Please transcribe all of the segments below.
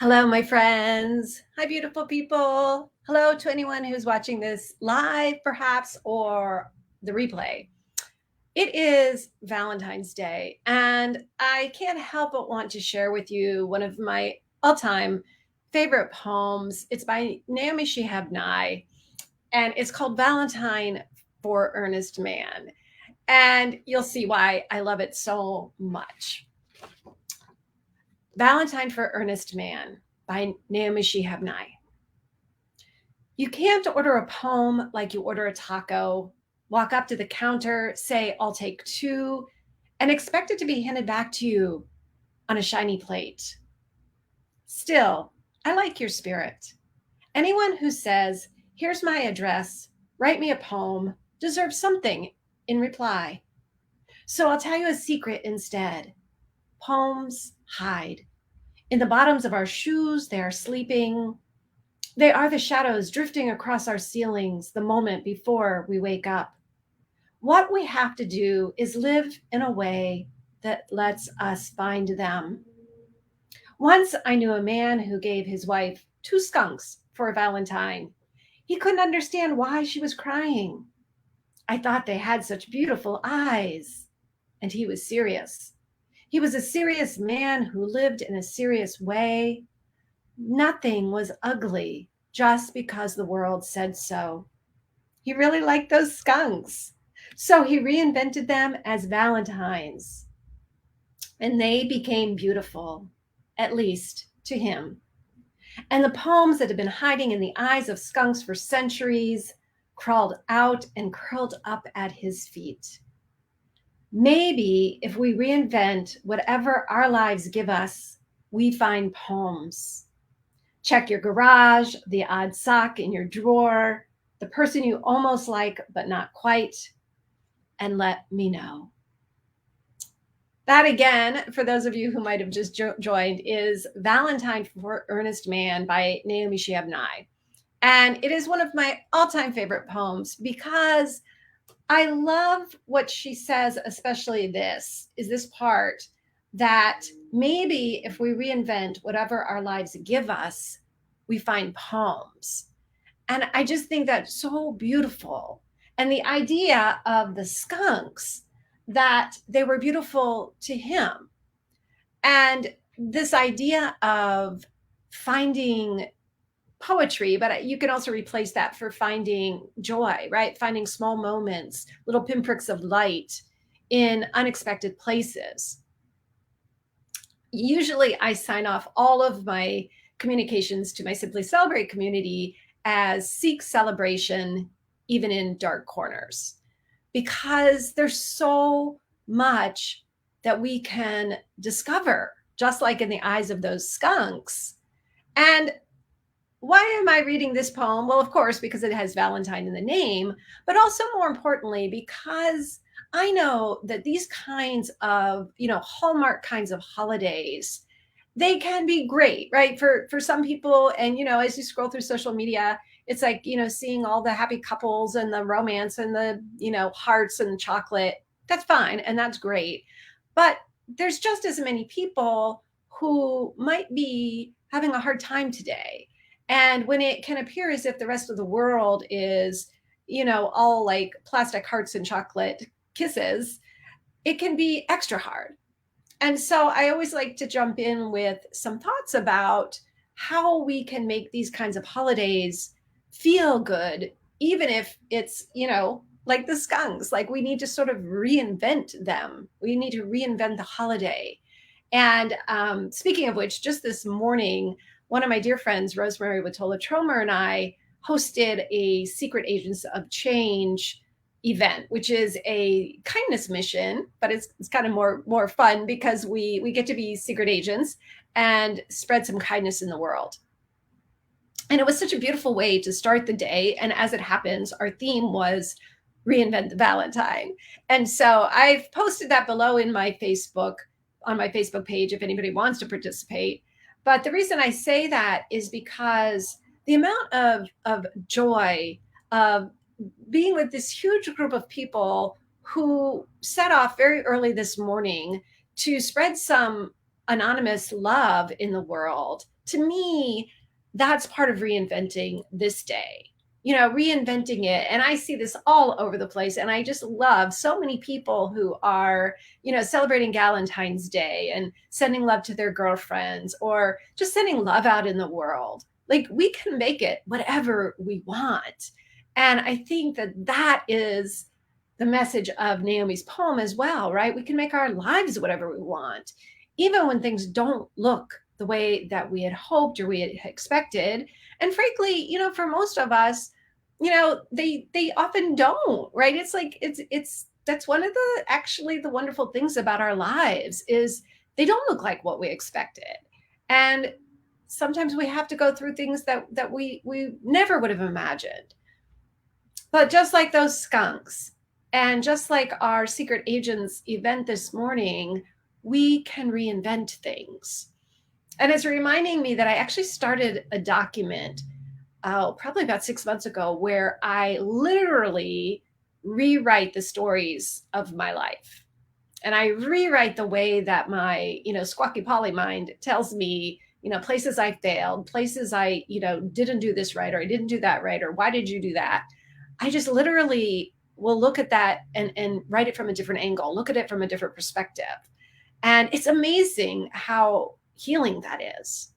Hello, my friends. Hi, beautiful people. Hello to anyone who's watching this live, perhaps, or the replay. It is Valentine's Day, and I can't help but want to share with you one of my all time favorite poems. It's by Naomi Shihab Nye, and it's called Valentine for Earnest Man. And you'll see why I love it so much. Valentine for Earnest Man by Naomi Shihab Nye. You can't order a poem like you order a taco, walk up to the counter, say, I'll take two, and expect it to be handed back to you on a shiny plate. Still, I like your spirit. Anyone who says, here's my address, write me a poem, deserves something in reply. So I'll tell you a secret instead. Poems hide. In the bottoms of our shoes, they are sleeping. They are the shadows drifting across our ceilings the moment before we wake up. What we have to do is live in a way that lets us find them. Once I knew a man who gave his wife two skunks for a Valentine. He couldn't understand why she was crying. I thought they had such beautiful eyes. And he was serious. He was a serious man who lived in a serious way. Nothing was ugly just because the world said so. He really liked those skunks. So he reinvented them as valentines. And they became beautiful, at least to him. And the poems that had been hiding in the eyes of skunks for centuries crawled out and curled up at his feet. Maybe if we reinvent whatever our lives give us, we find poems. Check your garage, the odd sock in your drawer, the person you almost like but not quite, and let me know. That again, for those of you who might have just joined, is Valentine for Earnest Man by Naomi Shihab Nye. And it is one of my all-time favorite poems because I love what she says, especially this part that maybe if we reinvent whatever our lives give us, we find poems. And I just think that's so beautiful. And the idea of the skunks, that they were beautiful to him. And this idea of finding poetry, but you can also replace that for finding joy, right? Finding small moments, little pinpricks of light in unexpected places. Usually I sign off all of my communications to my Simply Celebrate community as seek celebration, even in dark corners, because there's so much that we can discover, just like in the eyes of those skunks. And why am I reading this poem? Well, of course, because it has Valentine in the name, but also more importantly, because I know that these kinds of, Hallmark kinds of holidays, they can be great, right? For some people. And, as you scroll through social media, it's like, seeing all the happy couples and the romance and the, hearts and chocolate. That's fine. And that's great. But there's just as many people who might be having a hard time today. And when it can appear as if the rest of the world is, all like plastic hearts and chocolate kisses, it can be extra hard. And so I always like to jump in with some thoughts about how we can make these kinds of holidays feel good, even if it's, like the skunks, like we need to sort of reinvent them. We need to reinvent the holiday. And speaking of which, just this morning, one of my dear friends, Rosemary Watola Tromer, and I hosted a Secret Agents of Change event, which is a kindness mission, but it's kind of more fun because we get to be secret agents and spread some kindness in the world. And it was such a beautiful way to start the day. And as it happens, our theme was Reinvent the Valentine. And so I've posted that below in my Facebook, on my Facebook page, if anybody wants to participate. But the reason I say that is because the amount of joy of being with this huge group of people who set off very early this morning to spread some anonymous love in the world, to me, that's part of reinventing this day, reinventing it. And I see this all over the place. And I just love so many people who are, celebrating Valentine's Day and sending love to their girlfriends or just sending love out in the world. Like, we can make it whatever we want. And I think that that is the message of Naomi's poem as well, right? We can make our lives whatever we want, even when things don't look the way that we had hoped or we had expected. And frankly, for most of us, they often don't, right? It's like it's that's one of the wonderful things about our lives is they don't look like what we expected. And sometimes we have to go through things that we never would have imagined. But just like those skunks, and just like our secret agents event this morning, we can reinvent things. And it's reminding me that I actually started a document probably about 6 months ago where I literally rewrite the stories of my life. And I rewrite the way that my, squawky Polly mind tells me, places I failed, places I, didn't do this right, or I didn't do that right, or why did you do that? I just literally will look at that and write it from a different angle, look at it from a different perspective. And it's amazing how healing that is.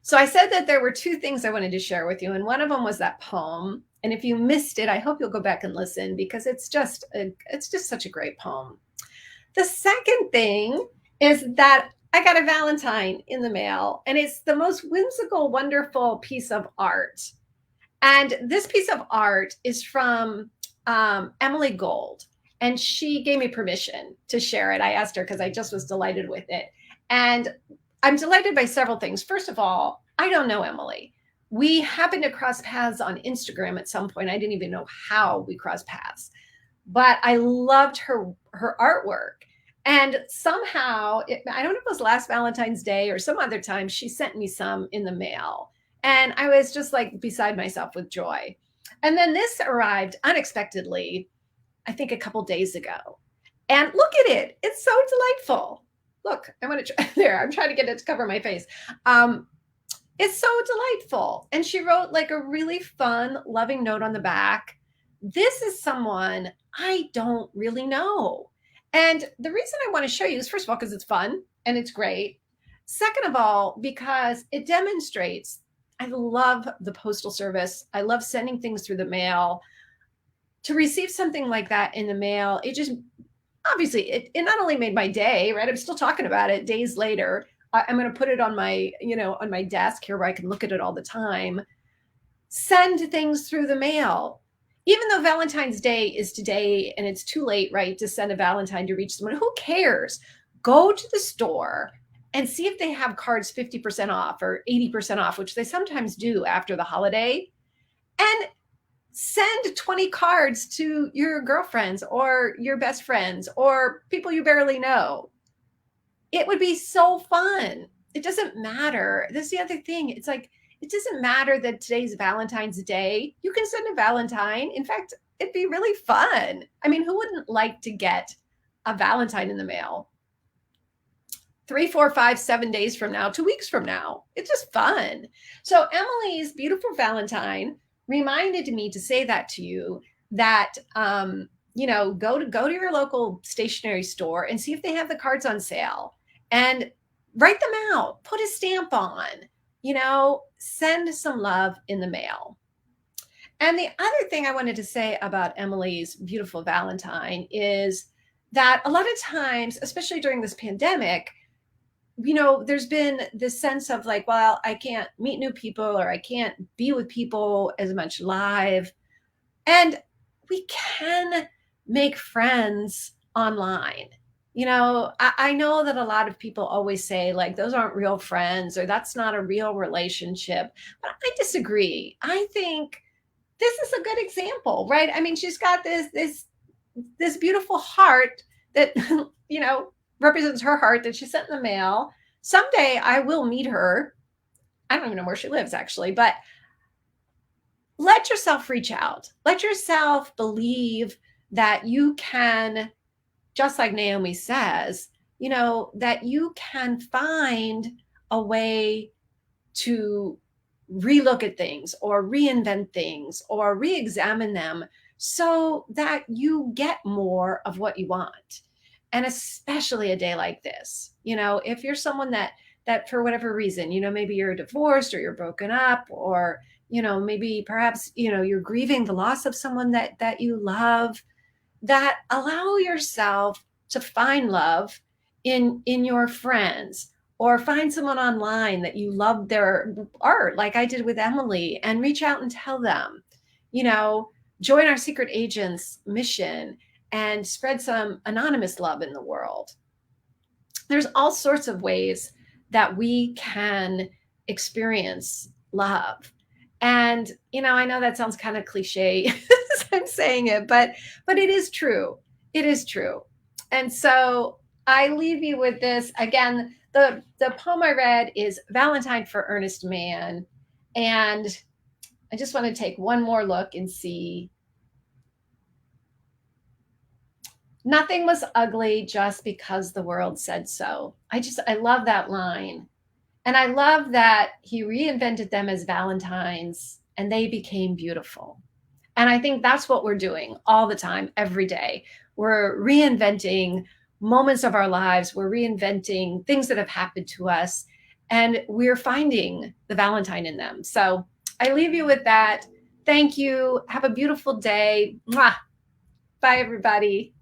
So I said that there were two things I wanted to share with you. And one of them was that poem. And if you missed it, I hope you'll go back and listen because it's just such a great poem. The second thing is that I got a Valentine in the mail, and it's the most whimsical, wonderful piece of art. And this piece of art is from Emily Gold, and she gave me permission to share it. I asked her because I just was delighted with it. And I'm delighted by several things. First of all, I don't know Emily. We happened to cross paths on Instagram at some point. I didn't even know how we crossed paths, but I loved her artwork. And somehow, I don't know if it was last Valentine's Day or some other time, she sent me some in the mail. And I was just like beside myself with joy. And then this arrived unexpectedly, I think a couple days ago. And look at it. It's so delightful. Look, I'm going to try there. I'm trying to get it to cover my face. It's so delightful. And she wrote like a really fun, loving note on the back. This is someone I don't really know. And the reason I want to show you is, first of all, because it's fun and it's great. Second of all, because it demonstrates I love the postal service. I love sending things through the mail. To receive something like that in the mail, it just, obviously, it not only made my day, right? I'm still talking about it days later. I'm going to put it on my, on my desk here where I can look at it all the time. Send things through the mail. Even though Valentine's Day is today and it's too late, right, to send a Valentine to reach someone, who cares? Go to the store and see if they have cards 50% off or 80% off, which they sometimes do after the holiday, and send 20 cards to your girlfriends or your best friends or people you barely know. It would be so fun. It doesn't matter. This is the other thing. It's like, it doesn't matter that today's Valentine's Day. You can send a Valentine. In fact, it'd be really fun. I mean, who wouldn't like to get a Valentine in the mail? 3, 4, 5, 7 days from now, 2 weeks from now. It's just fun. So Emily's beautiful Valentine reminded me to say that to you, that, go to your local stationery store and see if they have the cards on sale and write them out, put a stamp on, send some love in the mail. And the other thing I wanted to say about Emily's beautiful Valentine is that a lot of times, especially during this pandemic, there's been this sense of like, well, I can't meet new people or I can't be with people as much live. And we can make friends online. I know that a lot of people always say like, those aren't real friends or that's not a real relationship, but I disagree. I think this is a good example, right? I mean, she's got this beautiful heart that, represents her heart that she sent in the mail. Someday I will meet her. I don't even know where she lives actually, but let yourself reach out. Let yourself believe that you can, just like Naomi says, that you can find a way to relook at things or reinvent things or re-examine them so that you get more of what you want. And especially a day like this, if you're someone that for whatever reason, maybe you're divorced or you're broken up, or maybe perhaps you're grieving the loss of someone that you love, that allow yourself to find love in your friends, or find someone online that you love their art, like I did with Emily, and reach out and tell them, join our secret agents mission and spread some anonymous love in the world. There's all sorts of ways that we can experience love. And, I know that sounds kind of cliche as I'm saying it, but it is true. It is true. And so I leave you with this. Again, the poem I read is Valentine for Earnest Man. And I just want to take one more look and see. Nothing was ugly just because the world said so. I love that line. And I love that he reinvented them as Valentines and they became beautiful. And I think that's what we're doing all the time, every day. We're reinventing moments of our lives. We're reinventing things that have happened to us, and we're finding the Valentine in them. So I leave you with that. Thank you. Have a beautiful day. Mwah. Bye, everybody.